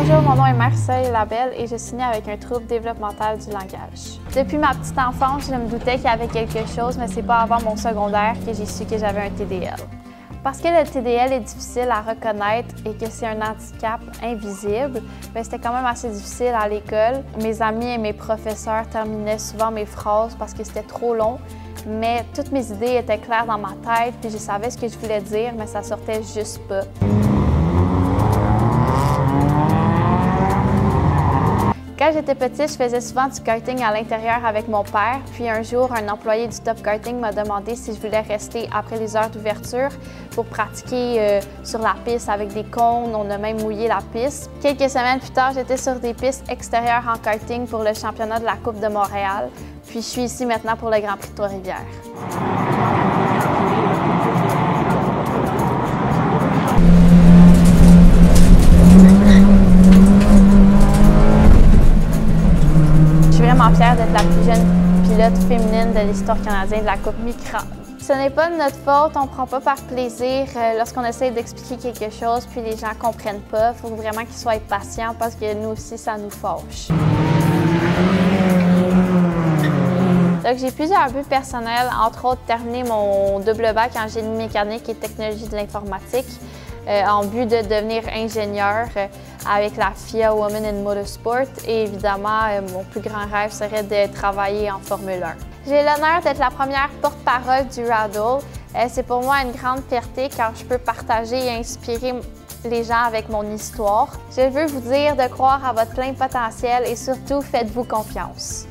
Bonjour, mon nom est Marcel Labelle et je suis née avec un trouble développemental du langage. Depuis ma petite enfance, je me doutais qu'il y avait quelque chose, mais c'est pas avant mon secondaire que j'ai su que j'avais un TDL. Parce que le TDL est difficile à reconnaître et que c'est un handicap invisible, c'était quand même assez difficile à l'école. Mes amis et mes professeurs terminaient souvent mes phrases parce que c'était trop long, mais toutes mes idées étaient claires dans ma tête, puis je savais ce que je voulais dire, mais ça sortait juste pas. Quand j'étais petite, je faisais souvent du karting à l'intérieur avec mon père. Puis un jour, un employé du Top Karting m'a demandé si je voulais rester après les heures d'ouverture pour pratiquer sur la piste avec des cônes. On a même mouillé la piste. Quelques semaines plus tard, j'étais sur des pistes extérieures en karting pour le championnat de la Coupe de Montréal. Puis je suis ici maintenant pour le Grand Prix de Trois-Rivières. Je suis vraiment fière d'être la plus jeune pilote féminine de l'histoire canadienne de la Coupe Micra. Ce n'est pas de notre faute, on ne prend pas par plaisir lorsqu'on essaie d'expliquer quelque chose puis les gens ne comprennent pas. Il faut vraiment qu'ils soient patients parce que nous aussi, ça nous fâche. Donc, j'ai plusieurs buts personnels, entre autres terminer mon double bac en génie mécanique et technologie de l'informatique en but de devenir ingénieur avec la FIA Women in Motorsport et évidemment, mon plus grand rêve serait de travailler en Formule 1. J'ai l'honneur d'être la première porte-parole du Raddle. C'est pour moi une grande fierté car je peux partager et inspirer les gens avec mon histoire. Je veux vous dire de croire à votre plein potentiel et surtout, faites-vous confiance.